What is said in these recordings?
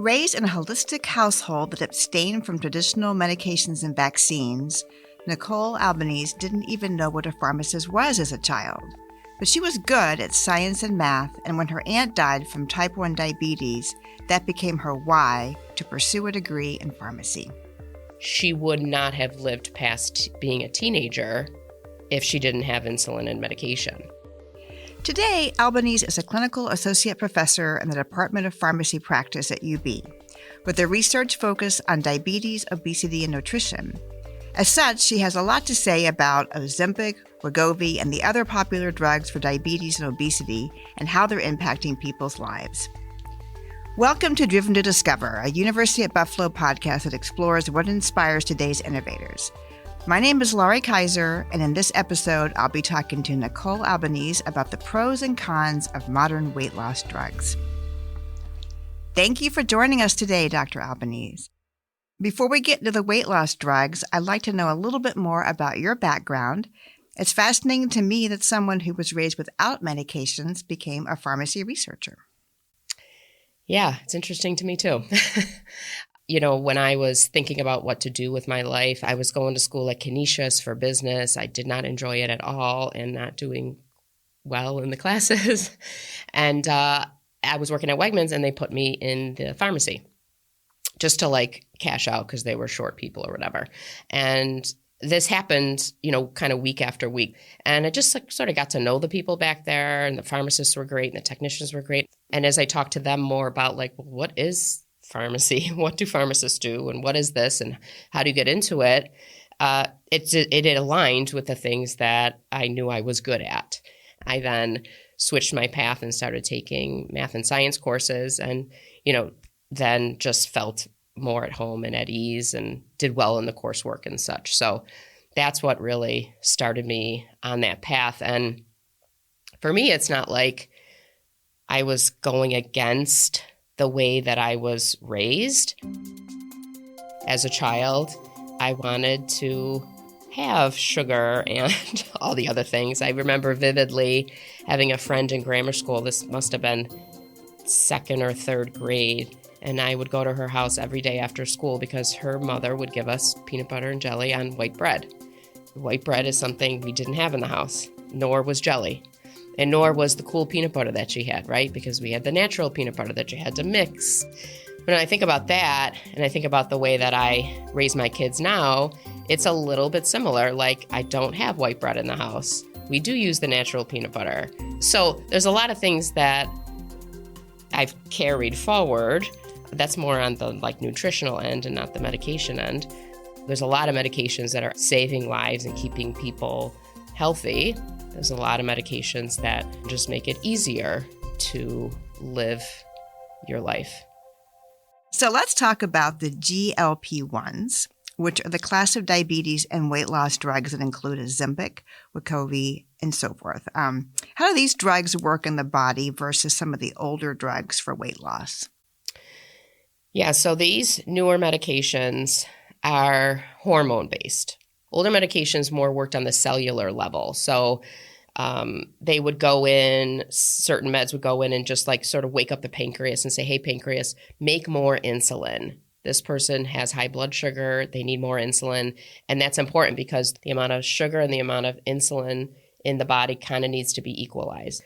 Raised in a holistic household that abstained from traditional medications and vaccines, Nicole Albanese didn't even know what a pharmacist was as a child. But she was good at science and math, and when her aunt died from type 1 diabetes, that became her why to pursue a degree in pharmacy. She would not have lived past being a teenager if she didn't have insulin and medication. Today, Albanese is a clinical associate professor in the Department of Pharmacy Practice at UB, with a research focus on diabetes, obesity, and nutrition. As such, she has a lot to say about Ozempic, Wegovy, and the other popular drugs for diabetes and obesity and how they're impacting people's lives. Welcome to Driven to Discover, a University at Buffalo podcast that explores what inspires today's innovators. My name is Laurie Kaiser, and in this episode, I'll be talking to Nicole Albanese about the pros and cons of modern weight loss drugs. Thank you for joining us today, Dr. Albanese. Before we get into the weight loss drugs, I'd like to know a little bit more about your background. It's fascinating to me that someone who was raised without medications became a pharmacy researcher. Yeah, it's interesting to me too. When I was thinking about what to do with my life, I was going to school at Canisius for business. I did not enjoy it at all and not doing well in the classes. And I was working at Wegmans and they put me in the pharmacy just to cash out because they were short people or whatever. And this happened, kind of week after week. And I just sort of got to know the people back there, and the pharmacists were great and the technicians were great. And as I talked to them more about what is pharmacy, what do pharmacists do, and what is this, and how do you get into it, it aligned with the things that I knew I was good at. I then switched my path and started taking math and science courses, and then just felt more at home and at ease and did well in the coursework and such. So that's what really started me on that path. And for me, it's not like I was going against the way that I was raised. As a child, I wanted to have sugar and all the other things. I remember vividly having a friend in grammar school. This must have been second or third grade. And I would go to her house every day after school because her mother would give us peanut butter and jelly on white bread. White bread is something we didn't have in the house, nor was jelly. And nor was the cool peanut butter that she had, right? Because we had the natural peanut butter that you had to mix. When I think about that, and I think about the way that I raise my kids now, it's a little bit similar. I don't have white bread in the house. We do use the natural peanut butter. So there's a lot of things that I've carried forward. That's more on the nutritional end and not the medication end. There's a lot of medications that are saving lives and keeping people healthy. There's a lot of medications that just make it easier to live your life. So let's talk about the GLP-1s, which are the class of diabetes and weight loss drugs that include Ozempic, Wegovy, and so forth. How do these drugs work in the body versus some of the older drugs for weight loss? Yeah, so these newer medications are hormone-based. Older medications more worked on the cellular level. So they would go in, certain meds would go in and just sort of wake up the pancreas and say, hey, pancreas, make more insulin. This person has high blood sugar, they need more insulin. And that's important because the amount of sugar and the amount of insulin in the body kind of needs to be equalized.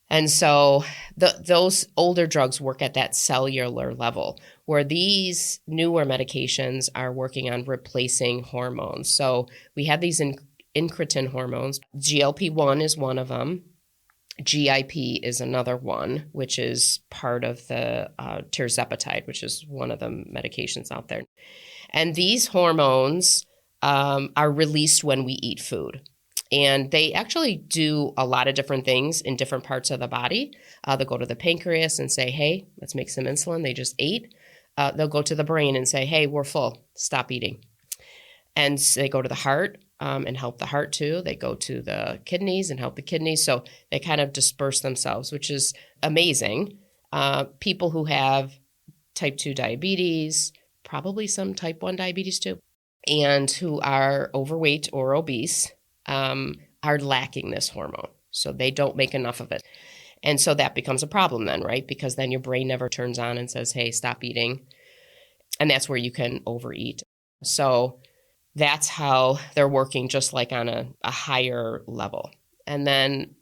And so those older drugs work at that cellular level, where these newer medications are working on replacing hormones. So we have these incretin hormones. GLP-1 is one of them. GIP is another one, which is part of the tirzepatide, which is one of the medications out there. And these hormones are released when we eat food. And they actually do a lot of different things in different parts of the body. They'll go to the pancreas and say, hey, let's make some insulin. They just ate. They'll go to the brain and say, hey, we're full. Stop eating. And they go to the heart and help the heart too. They go to the kidneys and help the kidneys. So they kind of disperse themselves, which is amazing. People who have type 2 diabetes, probably some type 1 diabetes too, and who are overweight or obese, are lacking this hormone. So they don't make enough of it. And so that becomes a problem then, right? Because then your brain never turns on and says, hey, stop eating. And that's where you can overeat. So that's how they're working, just like on a higher level. And then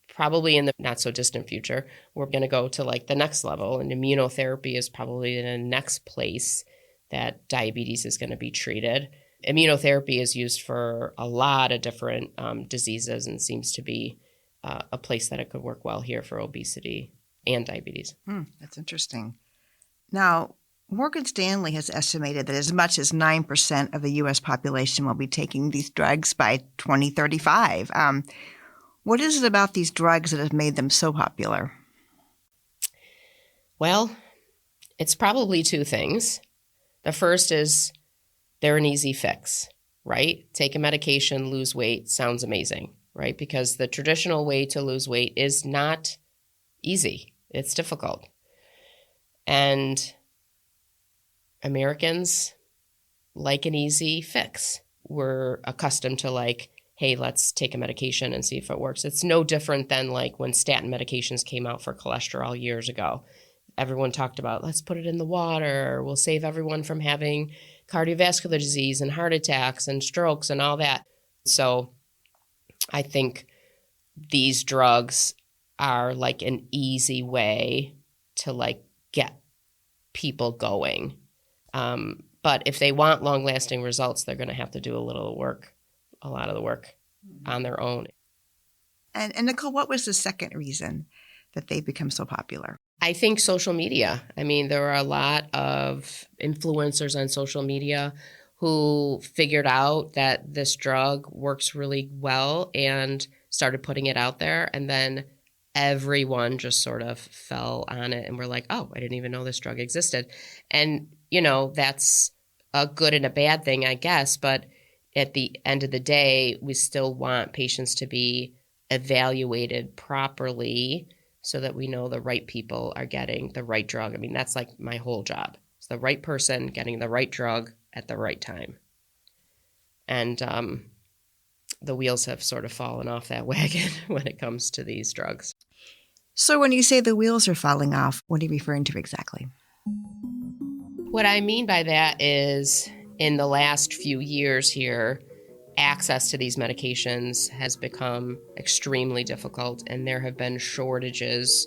probably in the not so distant future, we're going to go to like the next level, and immunotherapy is probably the next place that diabetes is going to be treated. Immunotherapy is used for a lot of different diseases and seems to be a place that it could work well here for obesity and diabetes. That's interesting. Now, Morgan Stanley has estimated that as much as 9% of the U.S. population will be taking these drugs by 2035. What is it about these drugs that has made them so popular? Well, it's probably two things. The first is they're an easy fix, right? Take a medication, lose weight, sounds amazing, right? Because the traditional way to lose weight is not easy. It's difficult. And Americans like an easy fix. We're accustomed to like, hey, let's take a medication and see if it works. It's no different than like when statin medications came out for cholesterol years ago. Everyone talked about, let's put it in the water. We'll save everyone from having cardiovascular disease and heart attacks and strokes and all that. So I think these drugs are like an easy way to like get people going. But if they want long-lasting results, they're going to have to do a lot of the work on their own. And Nicole, what was the second reason that they become so popular? I think social media. I mean, there are a lot of influencers on social media who figured out that this drug works really well and started putting it out there. And then everyone just sort of fell on it and were like, oh, I didn't even know this drug existed. And, that's a good and a bad thing, I guess. But at the end of the day, we still want patients to be evaluated properly so that we know the right people are getting the right drug. I mean, that's like my whole job. It's the right person getting the right drug at the right time. And the wheels have sort of fallen off that wagon when it comes to these drugs. So when you say the wheels are falling off, what are you referring to exactly? What I mean by that is in the last few years here, access to these medications has become extremely difficult, and there have been shortages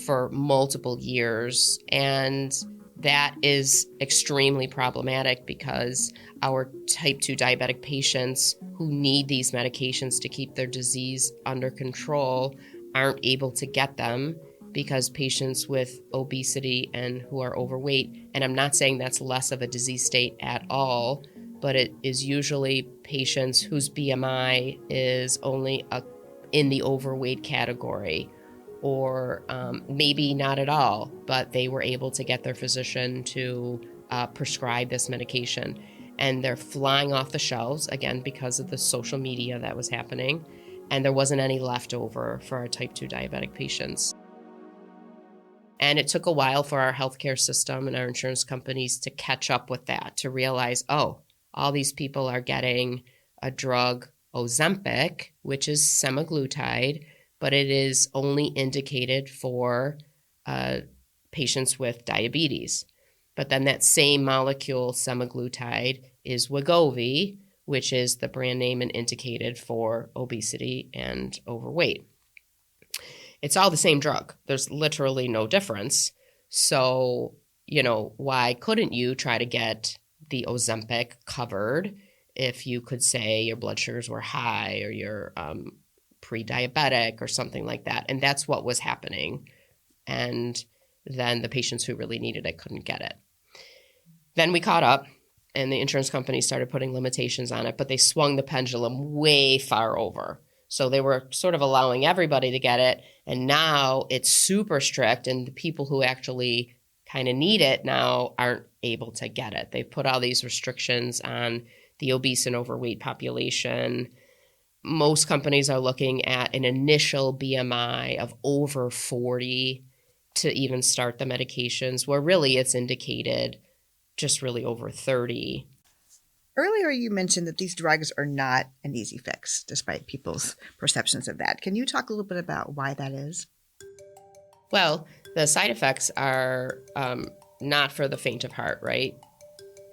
for multiple years. And that is extremely problematic because our type 2 diabetic patients who need these medications to keep their disease under control aren't able to get them because patients with obesity and who are overweight, and I'm not saying that's less of a disease state at all, but it is usually patients whose BMI is only in the overweight category, or maybe not at all, but they were able to get their physician to prescribe this medication. And they're flying off the shelves, again, because of the social media that was happening, and there wasn't any left over for our type 2 diabetic patients. And it took a while for our healthcare system and our insurance companies to catch up with that, to realize, oh, all these people are getting a drug, Ozempic, which is semaglutide, but it is only indicated for patients with diabetes. But then that same molecule, semaglutide, is Wegovy, which is the brand name and indicated for obesity and overweight. It's all the same drug. There's literally no difference. So, why couldn't you try to get the Ozempic covered if you could say your blood sugars were high or you're pre-diabetic or something like that? And that's what was happening. And then the patients who really needed it couldn't get it. Then we caught up and the insurance companies started putting limitations on it, but they swung the pendulum way far over. So they were sort of allowing everybody to get it. And now it's super strict, and the people who actually kind of need it now aren't able to get it. They've put all these restrictions on the obese and overweight population. Most companies are looking at an initial BMI of over 40 to even start the medications, where really it's indicated just really over 30. Earlier, you mentioned that these drugs are not an easy fix, despite people's perceptions of that. Can you talk a little bit about why that is? Well, the side effects are not for the faint of heart, right?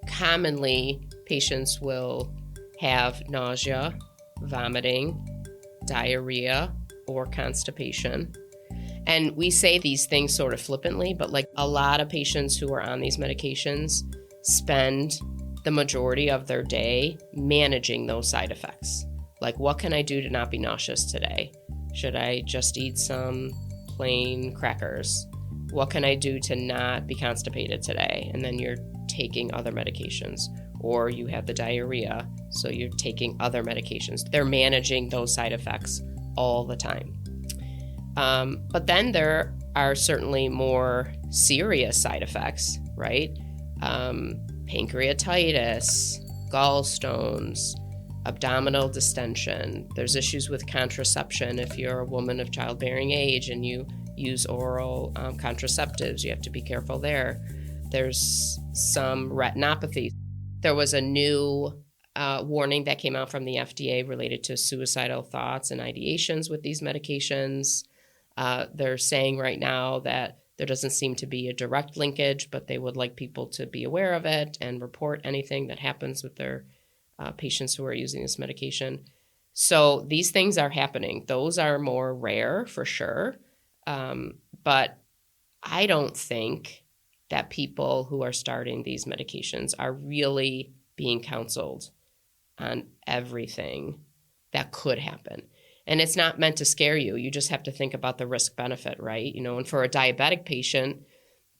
Commonly, patients will have nausea, vomiting, diarrhea, or constipation. And we say these things sort of flippantly, but like a lot of patients who are on these medications spend the majority of their day managing those side effects. Like, what can I do to not be nauseous today? Should I just eat some plain crackers? What can I do to not be constipated today? And then you're taking other medications. Or you have the diarrhea, so you're taking other medications. They're managing those side effects all the time. But then there are certainly more serious side effects, right? Pancreatitis, gallstones, abdominal distension. There's issues with contraception. If you're a woman of childbearing age and you use oral contraceptives, you have to be careful there. There's some retinopathy. There was a new warning that came out from the FDA related to suicidal thoughts and ideations with these medications. They're saying right now that there doesn't seem to be a direct linkage, but they would like people to be aware of it and report anything that happens with their patients who are using this medication. So these things are happening. Those are more rare for sure. But I don't think that people who are starting these medications are really being counseled on everything that could happen. And it's not meant to scare you. You just have to think about the risk benefit, right? And for a diabetic patient,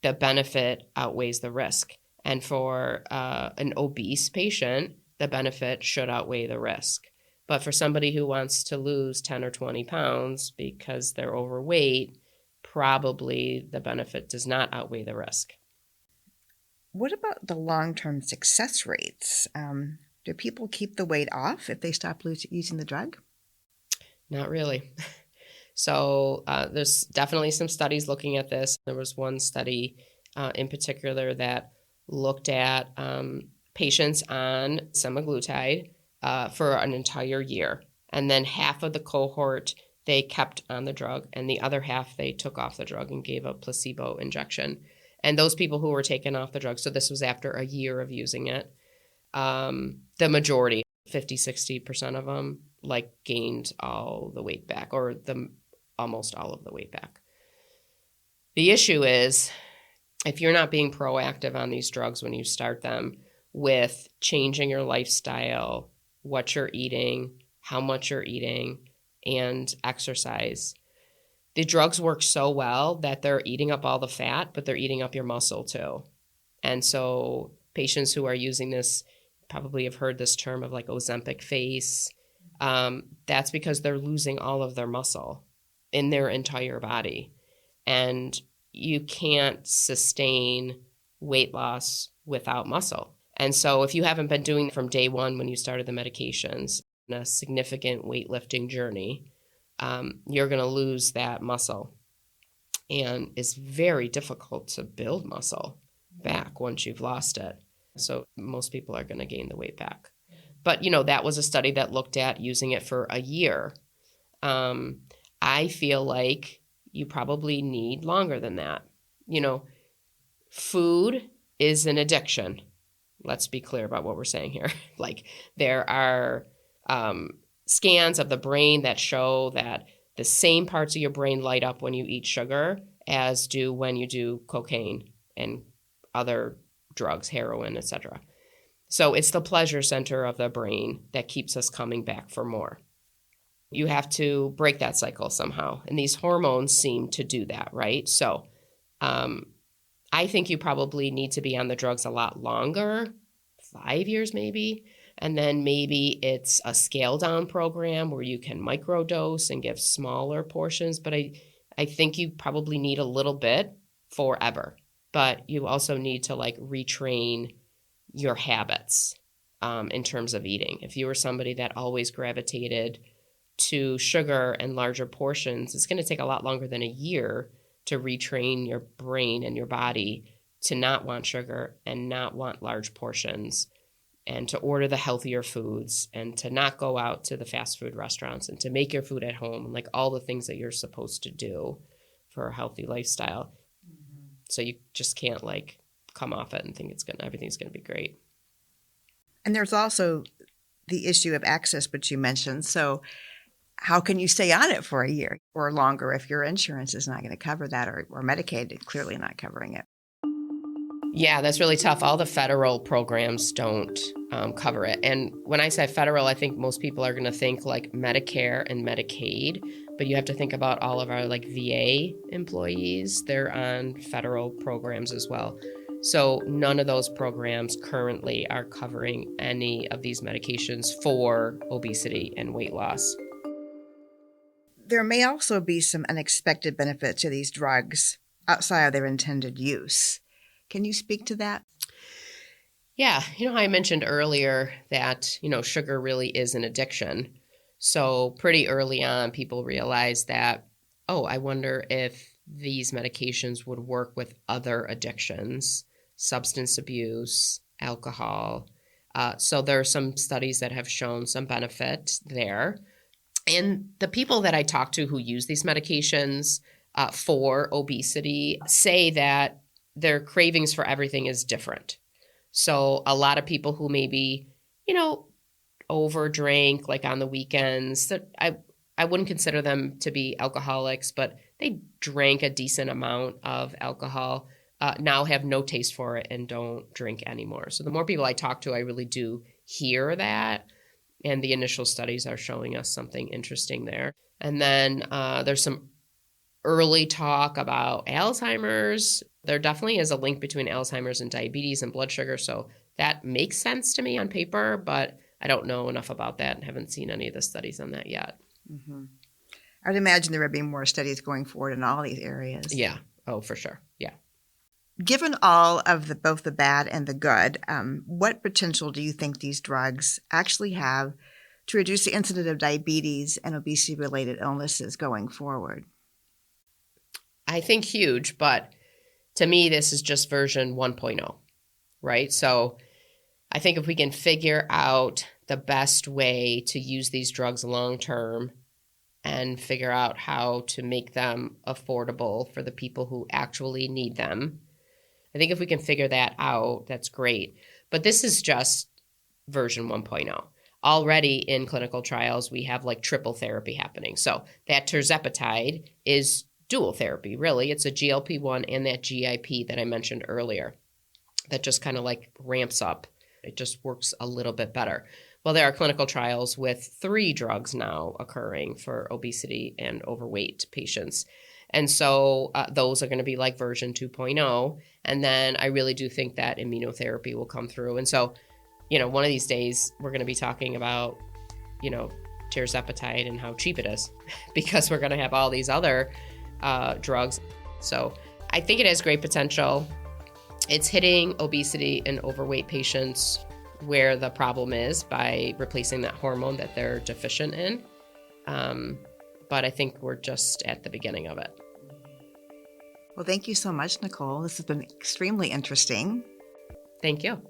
the benefit outweighs the risk. And for an obese patient, the benefit should outweigh the risk. But for somebody who wants to lose 10 or 20 pounds because they're overweight, probably the benefit does not outweigh the risk. What about the long-term success rates? Do people keep the weight off if they stop using the drug? Not really. So there's definitely some studies looking at this. There was one study in particular that looked at patients on semaglutide for an entire year. And then half of the cohort, they kept on the drug, and the other half, they took off the drug and gave a placebo injection. And those people who were taken off the drug, so this was after a year of using it, the majority, 50-60% of them, gained all the weight back, or almost all of the weight back. The issue is, if you're not being proactive on these drugs when you start them with changing your lifestyle, what you're eating, how much you're eating, and exercise, the drugs work so well that they're eating up all the fat, but they're eating up your muscle too. And so patients who are using this probably have heard this term of Ozempic face. That's because they're losing all of their muscle in their entire body. And you can't sustain weight loss without muscle. And so if you haven't been doing it from day one when you started the medications, in a significant weightlifting journey, you're going to lose that muscle. And it's very difficult to build muscle back once you've lost it. So most people are going to gain the weight back. But, that was a study that looked at using it for a year. I feel like you probably need longer than that. Food is an addiction. Let's be clear about what we're saying here. There are scans of the brain that show that the same parts of your brain light up when you eat sugar as do when you do cocaine and other drugs, heroin, etc. So it's the pleasure center of the brain that keeps us coming back for more. You have to break that cycle somehow. And these hormones seem to do that, right? So I think you probably need to be on the drugs a lot longer, 5 years maybe. And then maybe it's a scale down program where you can microdose and give smaller portions. But I think you probably need a little bit forever. But you also need to retrain your habits in terms of eating. If you were somebody that always gravitated to sugar and larger portions, it's going to take a lot longer than a year to retrain your brain and your body to not want sugar and not want large portions, and to order the healthier foods, and to not go out to the fast food restaurants, and to make your food at home, and all the things that you're supposed to do for a healthy lifestyle. So you just can't like come off it and think everything's gonna be great. And there's also the issue of access, which you mentioned. So how can you stay on it for a year or longer if your insurance is not going to cover that, or Medicaid is clearly not covering it? Yeah, that's really tough. All the federal programs don't cover it. And when I say federal, I think most people are going to think like Medicare and Medicaid, but you have to think about all of our like VA employees. They're on federal programs as well. So none of those programs currently are covering any of these medications for obesity and weight loss. There may also be some unexpected benefits to these drugs outside of their intended use. Can you speak to that? Yeah, I mentioned earlier that, sugar really is an addiction. So pretty early on, people realized that, I wonder if these medications would work with other addictions, substance abuse, alcohol. So there are some studies that have shown some benefit there. And the people that I talk to who use these medications for obesity say that their cravings for everything is different. So a lot of people who maybe, over drink like on the weekends, that I wouldn't consider them to be alcoholics, but they drank a decent amount of alcohol, now have no taste for it and don't drink anymore. So the more people I talk to, I really do hear that. And the initial studies are showing us something interesting there. And then there's some early talk about Alzheimer's. There definitely is a link between Alzheimer's and diabetes and blood sugar. So that makes sense to me on paper, but I don't know enough about that and haven't seen any of the studies on that yet. Mm-hmm. I would imagine there would be more studies going forward in all these areas. Yeah. Oh, for sure. Yeah. Given all of both the bad and the good, what potential do you think these drugs actually have to reduce the incidence of diabetes and obesity-related illnesses going forward? I think huge, but to me, this is just version 1.0, right? So I think if we can figure out the best way to use these drugs long-term and figure out how to make them affordable for the people who actually need them, I think if we can figure that out, that's great. But this is just version 1.0. Already in clinical trials, we have like triple therapy happening. So that tirzepatide is dual therapy, really. It's a GLP-1 and that GIP that I mentioned earlier that just kind of like ramps up. It just works a little bit better. Well, there are clinical trials with 3 drugs now occurring for obesity and overweight patients. And so those are going to be like version 2.0. And then I really do think that immunotherapy will come through. And so, one of these days we're going to be talking about, tirzepatide and how cheap it is because we're going to have all these other drugs. So I think it has great potential. It's hitting obesity and overweight patients where the problem is by replacing that hormone that they're deficient in. But I think we're just at the beginning of it. Well, thank you so much, Nicole. This has been extremely interesting. Thank you.